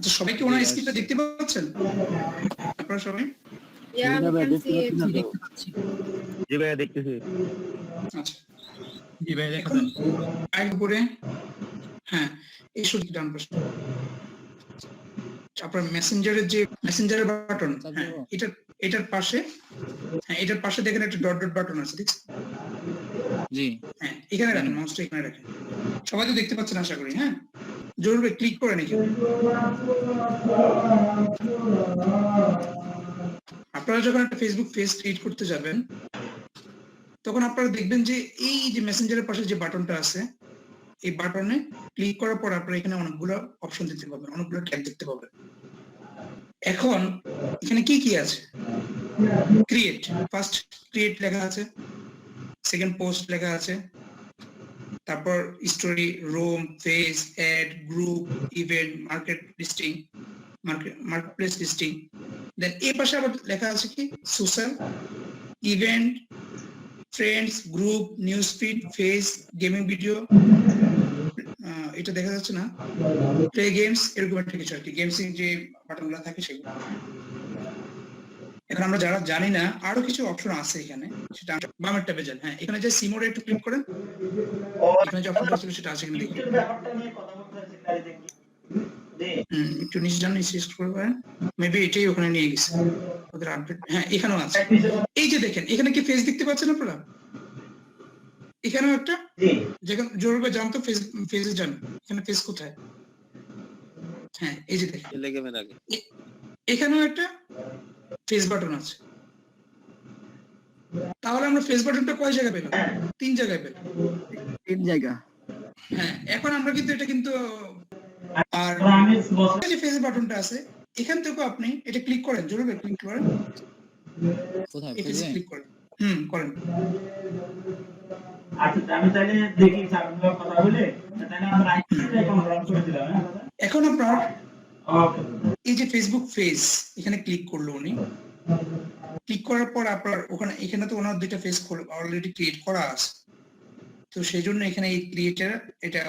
আচ্ছা সবাই কি ওনার স্ক্রিনটা দেখতে পাচ্ছেন আপনারা সবাই? জি ভাইয়া দেখতেছি। আচ্ছা জি ভাই এখন আইক উপরে হ্যাঁ এই শুধু ডান পাশে আপনার মেসেঞ্জারের বাটন হ্যাঁ এটার পাশে হ্যাঁ এটার পাশে দেখেন একটা ডট ডট বাটন আছে দেখছেন? জি হ্যাঁ এখানে রাখেন মাউসটা এখানে রাখেন সবাই তো দেখতে পাচ্ছেন আশা করি হ্যাঁ জরুর ক্লিক করেন এখানে আপনারা যখন একটা ফেসবুক পেজ ক্রিয়েট করতে যাবেন তখন আপনারা দেখবেন যে এই যে মেসেঞ্জারের পাশে যে বাটনটা আছে এই বাটনে ক্লিক করার পর আপনারা এখানে অনেকগুলো অপশন দেখতে পাবেন অনেকগুলো ট্যাব দেখতে পাবেন এখন এখানে কি কি আছে ক্রিয়েট ফার্স্ট ক্রিয়েট লেখা আছে সেকেন্ড পোস্ট লেখা আছে তারপর story room page add group event market listing marketplace listing then এই পাশে আবার লেখা আছে কি social event friends group news feed page gaming video এটা দেখা যাচ্ছে না প্লে গেমস এরকম একটা কিছু আর কি গেমসিং যে বাটনগুলো থাকে সেগুলো এখন আমরা যারা জানি না আরো কিছু অপশন আছে এখানে সেটা বামের ট্যাবে যান হ্যাঁ এখানে যে সিমোডে একটু ক্লিক করেন এখানে যে অপশনটা আছে সেটা আছে এখানে দেখুন একটু নিচে যান নিচে স্ক্রল করেন মেবি এটাই ওখানে নিয়ে গেছে ওদের আপডেট হ্যাঁ এখানেও আছে এই যে দেখেন এখানে কি ফেস দেখতে পাচ্ছেন আপনারা এখানেও একটা যেখানে জরুরি জানতো ফেসে যান এখানে ফেস কোথায় হ্যাঁ এই যে দেখেন এখানেও একটা ফেস বাটন আছে তাহলে আমরা ফেস বাটনটা কয় জায়গায় পেলাম 3 জায়গায় পেলাম 3 জায়গা হ্যাঁ এখন আমরা কিন্তু এটা কিন্তু আর যে ফেস বাটনটা আছে এখান থেকে আপনি এটা ক্লিক করেন জরুরি ক্লিক করেন কোথায় ফেসে ক্লিক করেন করেন আচ্ছা আমি তাহলে দেখি স্যারগুলোর কথা বলে তাহলে আমরা আইডিটা অ্যাকাউন্ট রান করে দিলাম এখন আপনার এই যে ফেসবুক পেজ এখানে ক্লিক করলো উনি ক্লিক করার পর আপনার ওখানে এখানে তো ওনার দুইটা ফেস অলরেডি ক্রিয়েট করা আছে তো সেই জন্য এখানে এই ক্রিয়েটার এটা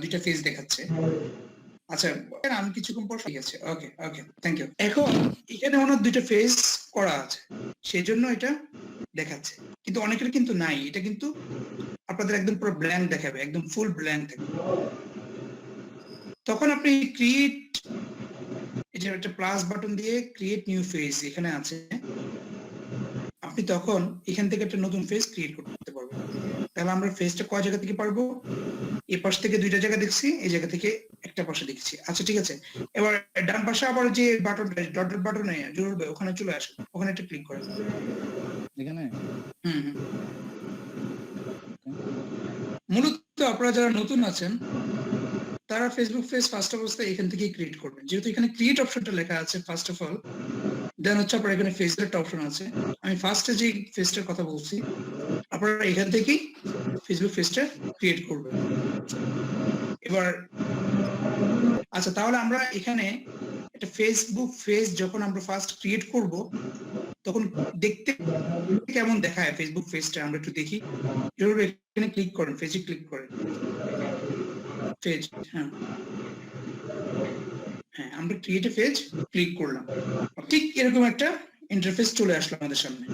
দুইটা ফেস দেখাচ্ছে আচ্ছা আমি কিছুক্ষণ পর ঠিক আছে ওকে ওকে থ্যাংক ইউ এখন এখানে ওনার দুইটা ফেস করা আছে সেই জন্য এটা দেখাচ্ছে কিন্তু অনেকের কিন্তু নাই এটা কিন্তু আপনাদের একদম পুরো ব্ল্যাঙ্ক দেখাবে একদম ফুল ব্ল্যাঙ্ক থাকবে তখন আপনি ক্রিয়েট এটা একটা প্লাস বাটন দিয়ে ক্রিয়েট নিউ ফেস এখানে আছে আপনি তখন এখান থেকে একটা নতুন ফেস ক্রিয়েট করতে পারবেন তাহলে আমরা ফেসটা কয় জায়গা থেকে পারবো এই পাশ থেকে দুইটা জায়গা দেখছি এই জায়গা থেকে একটা পাশে দেখছি আচ্ছা ঠিক আছে এবার ডান পাশে আবার যে বাটন ডট ডট বাটনে জরুরি ওখানে চলে আসে ওখানে একটা ক্লিক করেন এখানে মূলত আপনারা যারা নতুন আছেন তারা ফেসবুক পেজ ফার্স্ট অবস্থায় এখান থেকেই ক্রিয়েট করবেন যেহেতু এখানে ক্রিয়েট অপশনটা লেখা আছে ফার্স্ট অফ অল দেন হচ্ছে আপনার এখানে ফেসের একটা অপশন আছে আমি ফার্স্টে যে ফেসটার কথা বলছি আপনারা এখান থেকেই ফেসবুক পেজটা ক্রিয়েট করবেন এবার আচ্ছা তাহলে আমরা এখানে একটা ফেসবুক পেজ যখন আমরা ফার্স্ট ক্রিয়েট করব তখন দেখতে কেমন দেখায় ফেসবুক পেজটা আমরা একটু দেখি জরুরি এখানে ক্লিক করেন পেজে ক্লিক করেন পেজ হ্যাঁ আমরা ক্রিয়েট এ পেজ ক্লিক করলাম ঠিক এরকম একটা ইন্টারফেস চলে আসলো আমাদের সামনে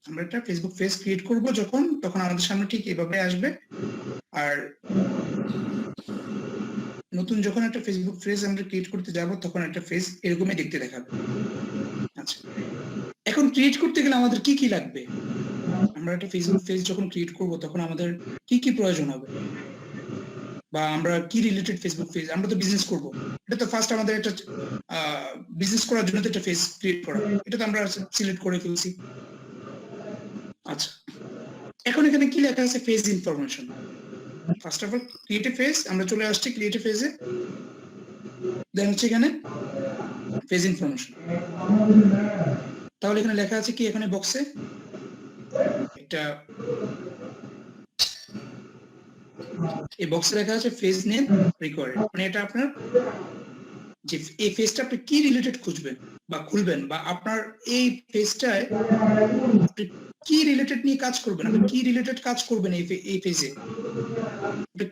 আমরা একটা ফেসবুক পেজ ক্রিয়েট করব যখন তখন আমাদের সামনে ঠিক এভাবে আসবে আর নতুন যখন একটা ফেসবুক পেজ আমরা ক্রিয়েট করতে যাব তখন একটা পেজ এরকমই দেখতে দেখাবে আচ্ছা এখন ক্রিয়েট করতে গেলে আমাদের কি কি লাগবে আমরা একটা ফেসবুক পেজ যখন ক্রিয়েট করব তখন আমাদের কি কি প্রয়োজন হবে বা আমরা কি রিলেটেড ফেসবুক পেজ আমরা তো বিজনেস করব এটা তো ফার্স্ট আমাদের একটা বিজনেস করার জন্য তো একটা পেজ ক্রিয়েট করা এটা তো আমরা সিলেক্ট করে ফেলছি আচ্ছা এখন এখানে কি লেখা আছে page information first of all create a page আমরা চলে আসছি ক্রিয়েট এ পেজে দেন হচ্ছে এখানে পেজ ইনফরমেশন তাহলে এখানে লেখা আছে কি এখানে বক্সে একটা এই বক্সে লেখা আছে পেজ নেম রিকোয়ার্ড মানে এটা আপনার যে এই পেজটা আপনি কি রিলেটেড খুঁজবেন বা খুলবেন বা আপনার এই পেজটায় কি রিলেটেড নিয়ে কাজ করবেন আপনি কি রিলেটেড কাজ করবেন এই পেজে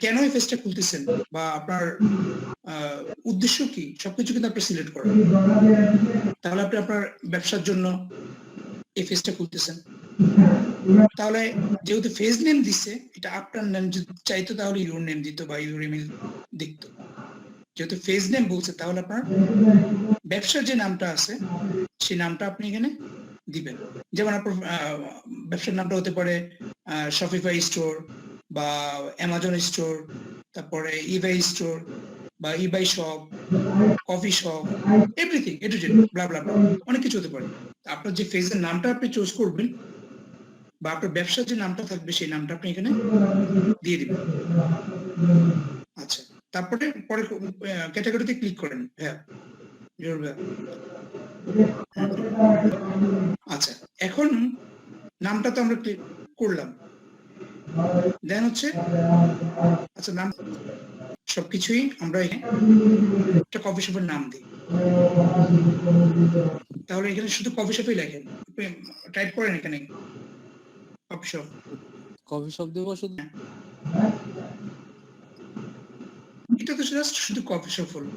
কেন এই পেজটা খুলতেছেন বা আপনার উদ্দেশ্য কি সবকিছু কিন্তু আপনি সিলেক্ট করেন। তাহলে আপনি আপনার ব্যবসার জন্য এই পেজটা খুলতেছেন। তাহলে যেহেতু পেজ নেম দিচ্ছে, এটা আপনার নাম যদি চাইতো তাহলে ইউর নেম দিত বা ইউর ইমেল দিত। যেহেতু পেজ নেম বলছে তাহলে আপনার ব্যবসার যে নামটা আছে সেই নামটা আপনি এখানে দিবেন। যেমন আপনার ব্যবসার নামটা হতে পারে শপিফাই স্টোর বা অ্যামাজন স্টোর, তারপরে ইবাই স্টোর বা eBay shop, coffee shop, everything A to Z blah blah blah, অনেক কিছু হতে পারে। আপনার যে পেজের নামটা আপনি চুজ করবেন বা আপনার ব্যবসার যে নামটা থাকবে সেই নামটা আপনি এখানে দিয়ে দিবেন। আচ্ছা, তারপরে পরে ক্যাটাগরিতে ক্লিক করেন। হ্যাঁ, আচ্ছা, এখন নামটা তো আমরা ক্লিক করলাম, দেন হচ্ছে আচ্ছা নাম সবকিছুই আমরা এখানে একটা কফি শপের নাম দিই। তাহলে এখানে শুধু কফি শপই লেখেন, টাইপ করেন এখানে কফি শপ। কফি শপ দেবো শুধু? এটা তো জাস্ট শুধু কফি শপ হলো,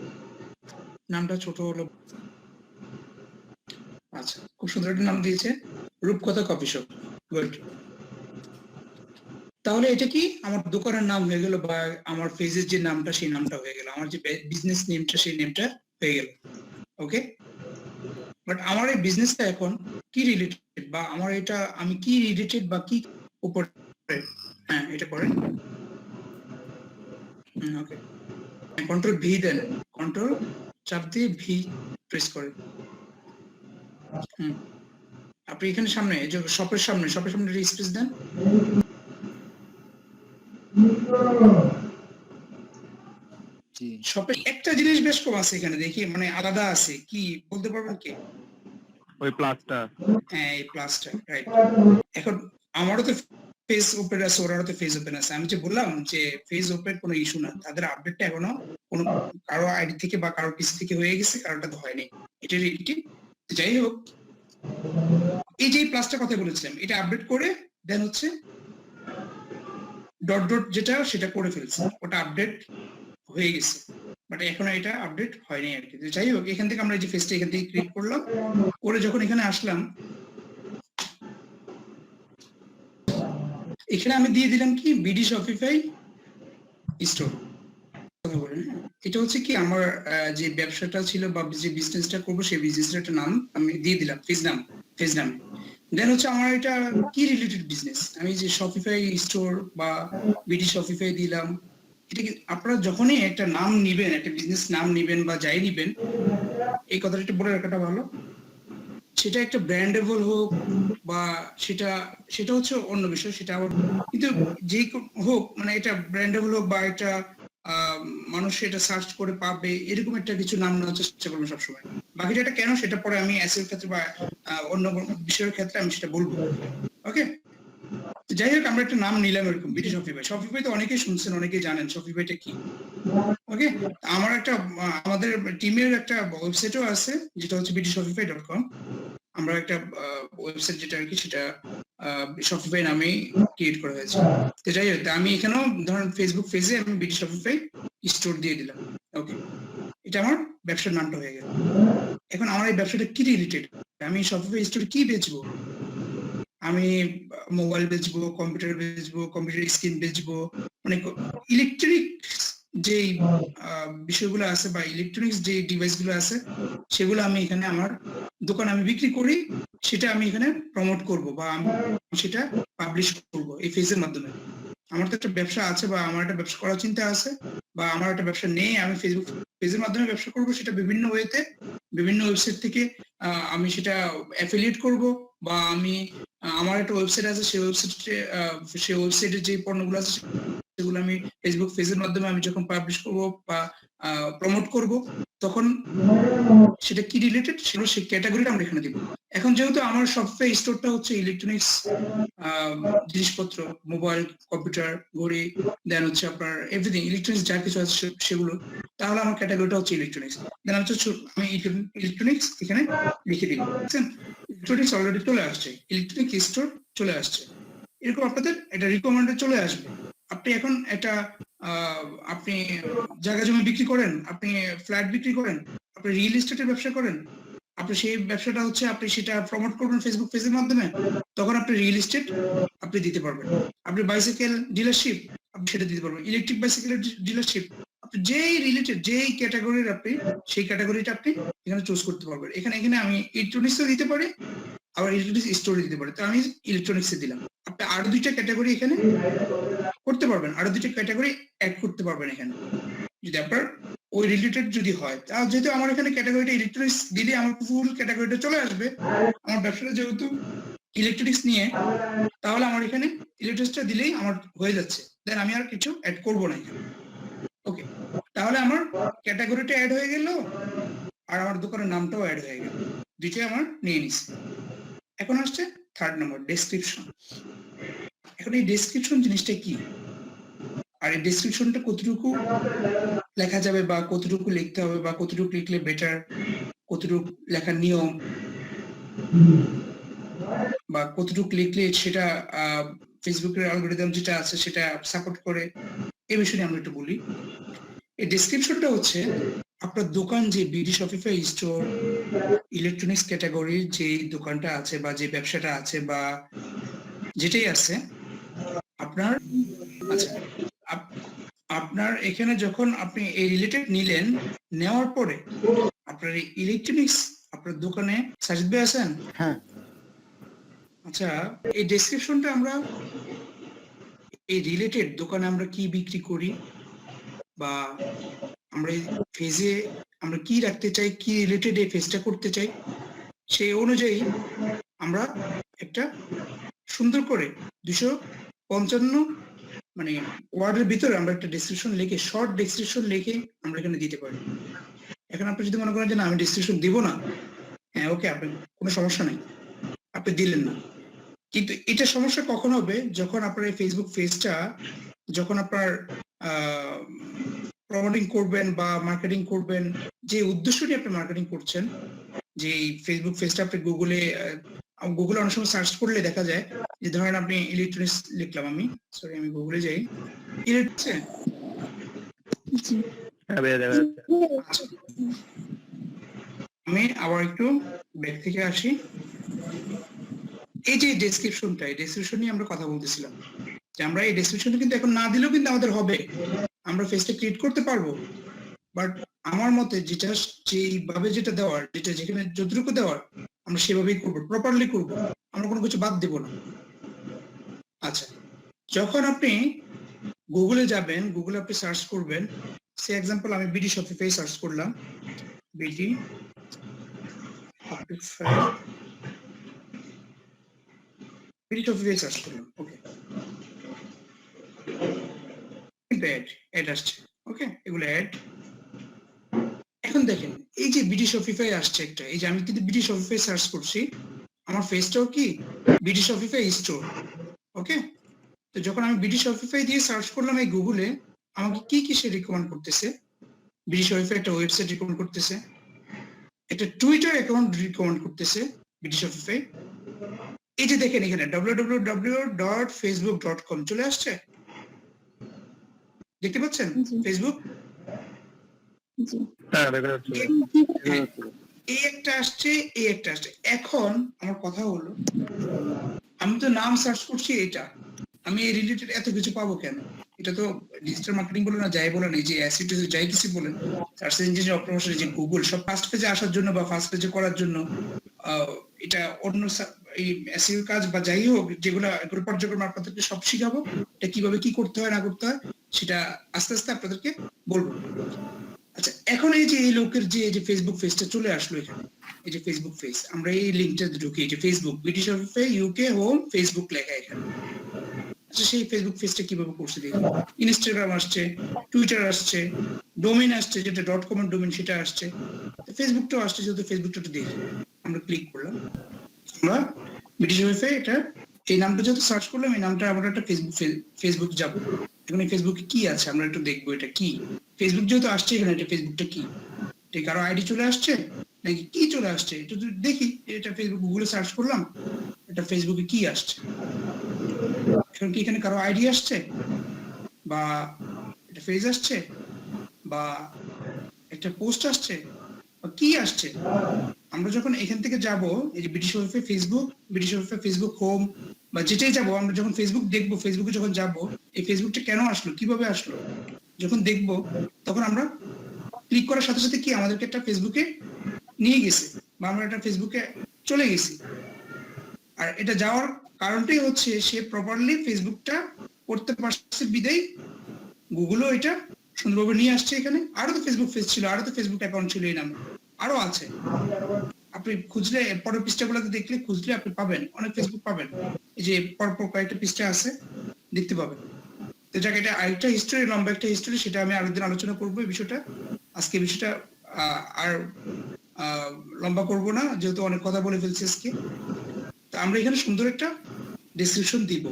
নামটা ছোট হলো। আচ্ছা, খুব সুন্দর একটা নাম দিয়েছে, রূপকথা কফি শপ। গুড। তাহলে এটা কি আমার দোকানের নাম হয়ে গেল বা আমার পেজের যে নামটা সেই নামটা হয়ে গেল, আমার যে বিজনেস নেমটা সেই নেমটা হয়ে গেল। ওকে, বাট আমার এই বিজনেসটা এখন কি রিলেটেড বা আমার এটা আমি কি রিলেটেড বা কি উপর, হ্যাঁ এটা করেন। ওকে, কন্ট্রোল ভি দেন, কন্ট্রোল চাপ দিয়ে ভি প্রেস করেন। আপনি এখানে সামনে এই যে শপের সামনে স্পেস দেন। শপে একটা জিনিস বেশ কম আছে এখানে, দেখি মানে আলাদা আছে, কি বলতে পারবেন কি? ওই প্লাসটা। হ্যাঁ, এই প্লাসটা, রাইট। এখন আমারও তো ফেস ওপেন আছে, ওরাও তো ফেস ওপেন আছে। আমি যে বললাম যে ফেস ওপেন কোনো ইস্যু না, তাদের আপডেটটা এখনো কোনো কারো আইডি থেকে বা কারো পিসি থেকে হয়ে গেছে, কারোটা তো হয়নি। এটা রিয়েলিটি। যাই হোক, এই যে প্লাসটা কথা বলেছিলাম, এটা আপডেট করে দেন হচ্ছে ডট ডট যেটা সেটা করে ফেলছে, ওটা আপডেট হয়ে গেছে, বাট এখন এটা আপডেট হয়নি আর কি। যাই হোক, এখান থেকে আমরা এই যে ফেসটা এখান থেকে ক্লিক করলাম, করে যখন এখানে আসলাম, এখানে আমি দিয়ে দিলাম কি বিডি শপিফাই স্টোর। এটা হচ্ছে কি আমার যে ব্যবসাটা ছিল বা যে বিজনেসটা করবো সেই বিজনেসের একটা নাম আমি দিয়ে দিলাম, পেজ নাম। দেন হচ্ছে আমার এটা কি রিলেটেড বিজনেস, আমি যে শপিফাই স্টোর বা বিডি শপিফাই দিলাম। এটা কি আপনারা যখনই একটা নাম নিবেন, একটা বিজনেস নাম নিবেন বা যাই নিবেন, এই কথাটা একটু বলে রাখাটা ভালো। সেটা একটা ব্র্যান্ডেবল হোক বা সেটা হচ্ছে অন্য বিষয়, সেটা আবার কিন্তু যেই হোক, মানে এটা ব্র্যান্ডেবল হোক বা এটা মানুষ এটা সার্চ করে পাবে, এরকম একটা কিছু নাম নেওয়ার চেষ্টা করবো সবসময়। বাকিটা এটা কেন সেটা পরে আমি এসএর ক্ষেত্রে বা অন্য বিষয়ের ক্ষেত্রে আমি সেটা বলবো। ওকে, যাই হোক, আমরা একটা নাম নিলাম এরকম বিডি শপিফাই। শপিফাই তো অনেকেই শুনছেন, অনেকেই জানেন শপিফাইটা কি। ওকে, আমার একটা আমাদের টিমের একটা ওয়েবসাইটও আছে যেটা হচ্ছে bdshopify.com। আমরা একটা ওয়েবসাইট যেটা আর কি সেটা শপিফাই নামেই ক্রিয়েট করা হয়েছে। তো যাই হোক, আমি এখানেও ধরেন ফেসবুক পেজে আমি বিডি শপিফাই স্টোর দিয়ে দিলাম। ওকে, এটা আমার ব্যবসার নামটা হয়ে গেল। এখন আমার এই ব্যবসাটা কি রিলেটেড, আমি শপিফাই স্টোরে কি বেচবো? আমি মোবাইল বেচবো, কম্পিউটার বেচবো, কম্পিউটার স্ক্রিন বেচবো, মানে ইলেকট্রিক যে বিষয়গুলো আছে বা ইলেকট্রনিক্স যে ডিভাইস গুলো আছে সেগুলো আমি এখানে আমার দোকান আমি বিক্রি করি, সেটা আমি এখানে প্রমোট করব বা আমি সেটা পাবলিশ করব এই ফেজের মাধ্যমে। আমার তো একটা ব্যবসা আছে বা আমার একটা ব্যবসা করার চিন্তা আছে বা আমার একটা ব্যবসা নেই, আমি ফেসবুক পেজের মাধ্যমে ব্যবসা করব, সেটা বিভিন্ন ওয়েতে বিভিন্ন ওয়েবসাইট থেকে আমি সেটা অ্যাফিলিয়েট করব বা আমি আমার একটা ওয়েবসাইট আছে, সেই ওয়েবসাইটের যে পণ্যগুলো আছে সেগুলো আমি ফেসবুক পেজের মাধ্যমে আমি যখন পাবলিশ করব বা প্রমোট করব, তখন সেটা কি রিলেটেড সেগুলো সেই ক্যাটাগরিটা আমরা এখানে দিব। এখন যেহেতু আমার শপিফাই স্টোরটা হচ্ছে ইলেকট্রনিক্স জিনিসপত্র, মোবাইল, কম্পিউটার, ঘড়ি, দেন হচ্ছে আপনার এভরিথিং ইলেকট্রনিক্স যা কিছু আছে সেগুলো, তাহলে আমার ক্যাটাগরিটা হচ্ছে ইলেকট্রনিক্স। দেন হচ্ছে আমি ইলেকট্রনিক্স এখানে লিখে দিই। বুঝছেন, ইলেকট্রনিক্স অলরেডি চলে আসছে, ইলেকট্রনিক স্টোর চলে আসছে। এরকম আপনাদের একটা রিকমেন্ডে চলে আসবে। আপনি এখন একটা আপনি জায়গা জমি বিক্রি করেন, আপনি ফ্ল্যাট বিক্রি করেন, আপনি রিয়েল এস্টেটের ব্যবসা করেন, আপনি সেই ব্যবসাটা হচ্ছে আপনি সেটা প্রমোট করবেন ফেসবুক পেজের মাধ্যমে, তখন আপনি রিয়েল এস্টেট আপনি দিতে পারবেন। আপনি বাইসাইকেল ডিলারশিপ আপনি সেটা দিতে পারবেন, ইলেকট্রিক বাইসাইকেলের ডিলারশিপ, আপনি যেই রিলেটেড যেই ক্যাটাগরির আপনি সেই ক্যাটাগরিটা আপনি এখানে চুজ করতে পারবেন। এখানে আমি ইলেকট্রনিক্সও দিতে পারি, আবার ইলেকট্রনিক্স স্টোরে দিতে পারি, তো আমি ইলেকট্রনিক্সে দিলাম। আপনি আরো দুইটা ক্যাটাগরি এখানে করতে পারবেন, আরো দুইটা ক্যাটাগরি অ্যাড করতে পারবেন এখানে যদি আপনার ওই রিলেটেড যদি হয়। তাহলে যেহেতু আমার এখানে ক্যাটাগরিটা ইলেকট্রনিক্স দিলে আমার ফুল ক্যাটাগরিটা চলে আসবে, আমার ব্যবসাটা যেহেতু ইলেকট্রনিক্স নিয়ে, তাহলে আমার এখানে ইলেকট্রনিক্সটা দিলেই আমার হয়ে যাচ্ছে, দেন আমি আর কিছু অ্যাড করব না এখানে। ওকে, তাহলে আমার ক্যাটাগরিটা অ্যাড হয়ে গেল আর আমার দোকানের নামটাও অ্যাড হয়ে গেল, দুইটাই আমার নিয়ে নিছে। এখন আসছে থার্ড নাম্বার, ডেসক্রিপশন। এখন এই ডেসক্রিপশন জিনিসটা কি, আর এই ডেসক্রিপশনটা কতটুকু লেখা যাবে বা কতটুকু লিখতে হবে বা কতটুকু লিখলে বেটার, কতটুকু লেখার নিয়ম বা কতটুকু লিখলে সেটা ফেসবুকের অ্যালগরিদম যেটা আছে সেটা সাপোর্ট করে, এই বিষয়ে আমরা একটু বলি। এই ডেসক্রিপশনটা হচ্ছে আপনার দোকান যে বিডি শপিফাই স্টোর ইলেকট্রনিক্স ক্যাটাগরির যে দোকানটা আছে বা যে ব্যবসাটা আছে বা যেটাই আছে আপনার, আচ্ছা আপনার এখানে যখন আপনি এই রিলেটেড নিলেন, নেওয়ার পরে আপনার এই ইলেকট্রনিক্স আপনার দোকানে সাজিদ ভাই আছেন? হ্যাঁ। আচ্ছা, এই ডেসক্রিপশনটা আমরা এই রিলেটেড দোকানে আমরা কি বিক্রি করি বা আমরা এই ফেজে আমরা কি রাখতে চাই, কি রিলেটেড এই ফেজটা করতে চাই, সেই অনুযায়ী আমরা একটা সুন্দর করে 255 মানে ওয়ার্ডের ভিতরে আমরা একটা ডেসক্রিপশন লিখে, শর্ট ডেসক্রিপশন লিখে আমরা এখানে দিতে পারি। এখন আপনি যদি মনে করেন যে না আমি ডেসক্রিপশন দিব না, হ্যাঁ ওকে, আপনি কোনো সমস্যা নাই, আপনি দিলেন না। কিন্তু এটা সমস্যা কখন হবে, যখন আপনার এই ফেসবুক পেজটা যখন আপনার প্রমোটিং করবেন বা মার্কেটিং করবেন, যে উদ্দেশ্য নিয়ে আপনি মার্কেটিং করছেন, যে ফেসবুক পেজটা আপনি গুগলে অনেক সময় সার্চ করলে দেখা যায় যে ধরেন আপনি ইলেকট্রনিক্স লিখলাম, আমি সরি আমি গুগলে যাই, আচ্ছা আমি আবার একটু ব্যাক থেকে আসি। এই যে ডেসক্রিপশনটা, এই ডেসক্রিপশন নিয়ে আমরা কথা বলতেছিলাম যে আমরা এই ডেসক্রিপশনটা কিন্তু এখন না দিলেও কিন্তু আমাদের হবে, আমরা পেজটা ক্রিয়েট করতে পারবো। বাট আমার মতে যেটা যেইভাবে যেটা দেওয়ার, যেটা যেখানে যতটুকু দেওয়ার আমরা সেভাবেই করবো, প্রপারলি করবো, আমরা কোনো কিছু বাদ দেব না। আচ্ছা, যখন আপনি গুগলে যাবেন, গুগলে আপনি সার্চ করবেন, সে এক্সাম্পল আমি বিডি শপিফাই সার্চ করলাম, বিডি শপিফাই সার্চ করলাম, ওকে, অ্যাড আসছে, ওকে, এগুলো অ্যাড। এখন দেখেন এই যে বিডি শপিফাই আসছে একটা, এই যে আমি কিন্তু বিডি শপিফাই সার্চ করছি, আমার পেজটাও কি বিডি শপিফাই স্টোর, ওকে। তো যখন আমি বিডি শপিফাই দিয়ে সার্চ করলাম এই গুগলে, আমাকে কি কি সে রিকমেন্ড করতেছে, বিডি শপিফাই একটা ওয়েবসাইট রিকমেন্ড করতেছে, একটা টুইটার অ্যাকাউন্ট রিকমেন্ড করতেছে বিডি শপিফাই। এই যে দেখেন এখানে www.facebook.com চলে আসছে, দেখতে পাচ্ছেন ফেসবুক, এই একটা আসছে, এই একটা আসছে। এখন আমার কথা হলো, আমি তো নাম সার্চ করছি এটা, আমি এই রিলেটেড এত কিছু পাবো কেন? এটা তো ডিজিটাল মার্কেটিং বলে না, যাই বলেন, এই যে অ্যাসিড যাই কিছু বলেন, সার্চ ইঞ্জিন অপারেশন, যে গুগল সব ফার্স্ট পেজে আসার জন্য বা ফার্স্ট পেজে করার জন্য, এটা অন্য এই এসইও কাজ বা যাই হোক যেগুলো পর্যায়ক্রমে আপনাদেরকে সব শিখাবো, এটা কিভাবে কি করতে হয় না করতে হয় সেটা আস্তে আস্তে আপনাদেরকে বলবো। আচ্ছা, এখন এই যে এই লোকের যে ফেসবুক পেজটা চলে আসলো এখানে, এই যে ফেসবুক পেজ, আমরা এই লিংকটা ঢুকি, এই যে Facebook British Shopify UK home Facebook লেখা এখানে। আচ্ছা, সেই ফেসবুক পেজটা কিভাবে করছে দেখি, ইনস্টাগ্রাম আসছে, টুইটার আসছে, ডোমেইন আসছে, যেটা .com এর ডোমেইন সেটা আসছে, ফেসবুকটাও আসছে, যেহেতু ফেসবুকটা একটু দেখি, আমরা ক্লিক করলাম, আমরা ব্রিটিশ শপিফাই এটা এই নামটা যেহেতু সার্চ করলাম, এই নামটা আমরা একটা ফেসবুক যাব। এখন এই ফেসবুকে কি আছে আমরা একটু দেখবো, এটা কি ফেসবুক যেহেতু আসছে এখানে, এটা ফেসবুকটা কি, ঠিক কারো আইডি চলে আসছে নাকি কি চলে আসছে, এটা তো দেখি, এটা ফেসবুক গুগলে সার্চ করলাম, এটা ফেসবুকে কি আসছে, এখন কি এখানে কারো আইডি আসছে বা এটা একটা ফেজ আসছে বা একটা পোস্ট আসছে বা কি আসছে, আমরা যখন এখান থেকে যাব এই যে ব্রিটিশ ওয়েবসাইট ফেসবুক হোম বা যেটাই যাব, আমরা যখন ফেসবুক দেখবো, ফেসবুকে যখন যাব, এই ফেসবুকটা কেন আসলো, কিভাবে আসলো, যখন দেখবো তখন আমরা ক্লিক করার সাথে সাথে কি আমাদেরকে একটা ফেসবুকে নিয়ে গেছে বা আমরা একটা ফেসবুকে চলে গেছি। আর এটা যাওয়ার কারণটাই হচ্ছে সে প্রপারলি ফেসবুকটা করতে পারছে বিদায় গুগলও এটা সুন্দরভাবে নিয়ে আসছে এখানে। আরো তো ফেসবুক পেজ ছিল, আরো তো ফেসবুক অ্যাকাউন্ট ছিল এই নামে, আরো আছে। আপনি খুঁজলে পরের পৃষ্ঠাগুলোতে দেখলে খুঁজলে আপনি পাবেন, অনেক ফেসবুক পাবেন। এই যে পরপর কয়েকটা পৃষ্ঠা আছে, দেখতে পাবেন। তো যাক, এটা আরেকটা হিস্টোরি, লম্বা একটা হিস্টোরি, সেটা আমি আরেকদিন আলোচনা করবো এই বিষয়টা। আজকে বিষয়টা আর লম্বা করব না, যেহেতু অনেক কথা বলে ফেলছি আজকে। তো আমরা এখানে সুন্দর একটা ডেসক্রিপশন দিব,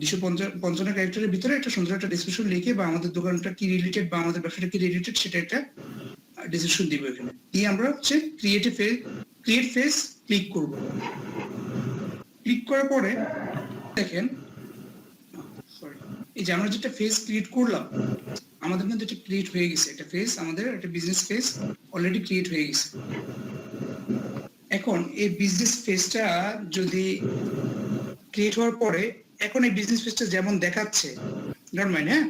255 ক্যারেক্টারের ভিতরে একটা সুন্দর একটা ডেসক্রিপশন লিখে, বা আমাদের দোকানটা কি রিলেটেড বা আমাদের ব্যবসাটা কি রিলেটেড সেটা একটা ডেসক্রিপশন দিব এখানে দিয়ে আমরা হচ্ছে ক্রিয়েট ফেজ ক্লিক করব। ক্লিক করার পরে দেখেন, সরি, এই যে আমরা যেটা ফেজ ক্রিয়েট করলাম, আমাদের কিন্তু এটা ক্রিয়েট হয়ে গেছে, একটা ফেজ, আমাদের একটা বিজনেস ফেজ অলরেডি ক্রিয়েট হয়ে গেছে। এখন এই বিজনেস ফেজটা যদি ক্রিয়েট হওয়ার পরে, এখন এই বিজনেস পেজটা যেমন দেখাচ্ছে, ডন্ট মাইন্ড, হ্যাঁ,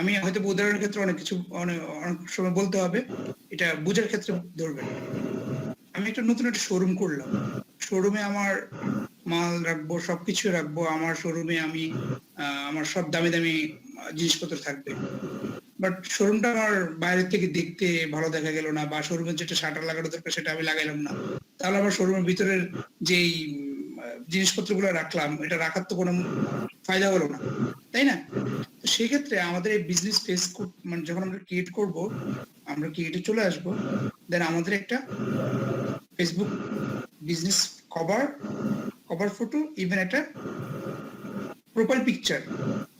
আমি হয়তো উদাহরণের ক্ষেত্রে অনেক কিছু অনেক সময় বলতে হবে, এটা বোঝার ক্ষেত্রে ধরবেন। আমি একটা নতুন একটা শোরুম করলাম, শোরুমে আমার মাল রাখবো, সবকিছু রাখবো, আমার শোরুমে আমি আমার সব দামি দামি জিনিসপত্র থাকবে। বাট শোরুমটা আমার বাইরের থেকে দেখতে ভালো দেখা গেল না, বা শোরুমের যেটা শাটার লাগানো দরকার সেটা আমি লাগাইলাম না, তাহলে আমার শোরুমের ভিতরের যেই জিনিসপত্রগুলো রাখলাম, এটা রাখার তো কোনো ফায়দা হলো না, তাই না? তো সেক্ষেত্রে আমাদের এই বিজনেস পেজ মানে যখন আমরা ক্রিয়েট করব, আমরা ক্রিয়েটে চলে আসবো, দেন আমাদের একটা Facebook business cover photo, even একটা প্রোফাইল পিকচার,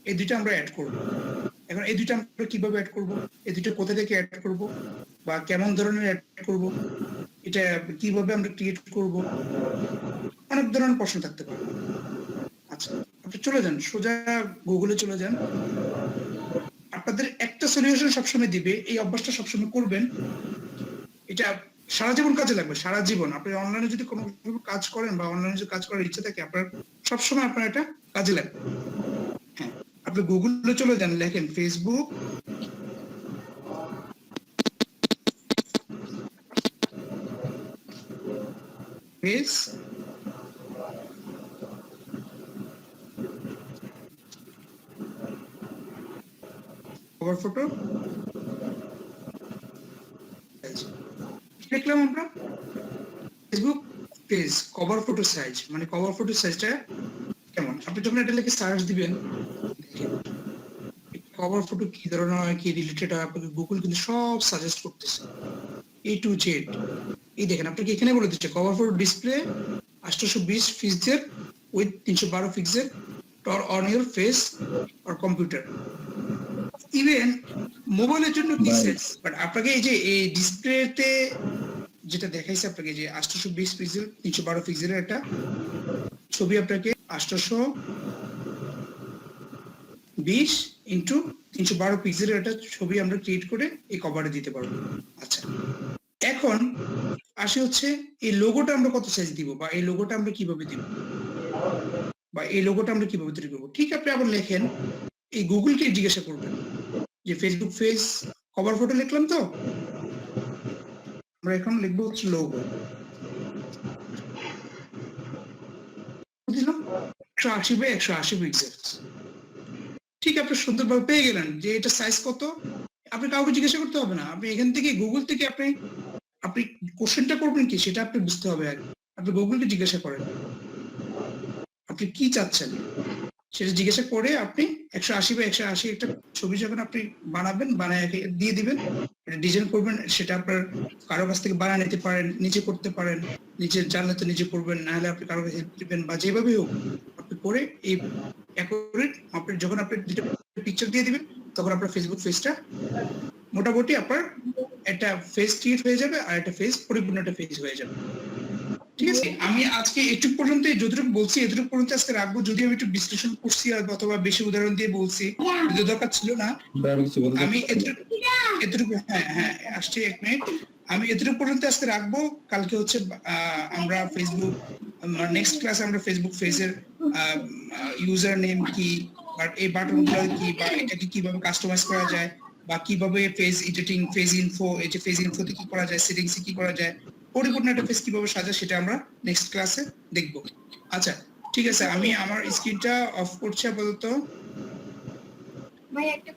এই দুইটা আমরা অ্যাড করব। এখন এই দুইটা আমরা কিভাবে অ্যাড করব, এই দুইটা কোথা থেকে অ্যাড করব, বা কেমন ধরনের অ্যাড করব, এটা কিভাবে আমরা ক্রিয়েট করব, অনেক ধরনের প্রশ্ন থাকতে পারে। আচ্ছা, আপনি চলে যান, সোজা গুগলে চলে যান। আপনাদের একটা সলিউশন সবসময় দিবে, এই অভ্যাসটা সবসময় করবেন, এটা সারা জীবন কাজে লাগবে, সারা জীবন। আপনি অনলাইনে যদি কোনো কাজ করেন বা অনলাইনে যদি কাজ করার ইচ্ছা থাকে, আপনার সবসময় আপনার এটা কাজে লাগবে। হ্যাঁ, আপনি গুগলে চলে যান, লেখেন ফেসবুক পেজ কভার ফটো, দেখলাম আমরা Facebook page cover photo size, মানে কভার ফটো সাইজটা কেমন। আপনি যখন এটা লিখে সার্চ দিবেন, কভার ফটো কি ধরনের হয়, কি রিলেটেড হয়, আপনাকে গুগল কিন্তু সব সাজেস্ট করতেছে A to Z। এই দেখেন, আপনাকে এখানে বলে দিচ্ছে cover photo display 820 pixel with 312 pixel on your face or computer. Even মোবাইলের জন্য কি সেট, বাট আপনাকে এই যে এই ডিসপ্লেতে যেটা দেখাইছে আপনাকে, যে 820 পিক্সেল 312 পিক্সেলের একটা ছবি আপনাকে 820 ইন্টু 312 পিক্সেলের একটা ছবি আমরা ক্রিয়েট করে এই কভারে দিতে পারবো। আচ্ছা, এখন আসে হচ্ছে এই লোগোটা আমরা কত সাইজ দিব, বা এই লোগোটা আমরা কিভাবে দিব, বা এই লোগোটা আমরা কিভাবে তৈরি করবো। ঠিক, আপনি আবার লেখেন, এই গুগলকে জিজ্ঞাসা করবেন যে ফেসবুক পেজ কভার ফটো লিখলাম, তো আমরা এখন লিখবো হচ্ছে লোগো, বুঝলাম 180 বাই 180 পিক্সেল। ঠিক, আপনি সুন্দরভাবে পেয়ে গেলেন যে এটা সাইজ কত, আপনি কাউকে জিজ্ঞাসা করতে হবে না, আপনি এখান থেকে গুগল থেকে আপনি কোশ্চেনটা করবেন কি সেটা আপনি বুঝতে হবে আগে। আপনি গুগলকে জিজ্ঞাসা করেন আপনি কি চাচ্ছেন, সেটা জিজ্ঞাসা করে আপনি 180 বাই 180 একটা ছবি যখন আপনি বানাবেন, বানায় দিয়ে দিবেন, ডিজাইন করবেন, সেটা আপনার কারো কাছ থেকে বানিয়ে নিতে পারেন, নিজে করতে পারেন, নিজে জানলে তো নিজে করবেন, না হলে আপনি কারো হেল্প দিবেন, বা যেভাবে হোক আপনি করে এই অ্যাকুরেট আপনি যখন আপনি পিকচার দিয়ে দিবেন, তখন আপনার ফেসবুক পেজটা মোটামুটি আপনার একটা ফেজ ক্রিয়েট হয়ে যাবে, আর একটা ফেজ পরিপূর্ণ একটা ফেজ হয়ে যাবে। ঠিক আছে, আমি আজকে এটুকু পর্যন্ত যতটুকু বলছি এতটুকু পর্যন্ত আজকে রাখবো। যদি আমি একটু বিশ্লেষণ করছি অথবা বেশি উদাহরণ দিয়ে বলছি, যদি দরকার ছিল না, আমি এতটুকু আসছি 1 মিনিট। আমি এতটুকু পর্যন্ত আজকে রাখবো। কালকে হচ্ছে আমরা ফেসবুক নেক্সট ক্লাসে আমরা ফেসবুক পেজের ইউজার নেম কি, বাট এই বাটনগুলো কি, বা এটাকে কিভাবে কাস্টমাইজ করা যায়, বা কিভাবে পেজ এডিটিং, পেজ ইনফো, এই যে পেজ ইনফোতে কি করা যায়, সেটিংসে কি করা যায়, পরিপূর্ণ একটা পেজ কিভাবে সাজায় সেটা আমরা নেক্সট ক্লাসে দেখবো। আচ্ছা ঠিক আছে, আমি আমার স্ক্রিনটা অফ করছি আপাতত। ভাই একটা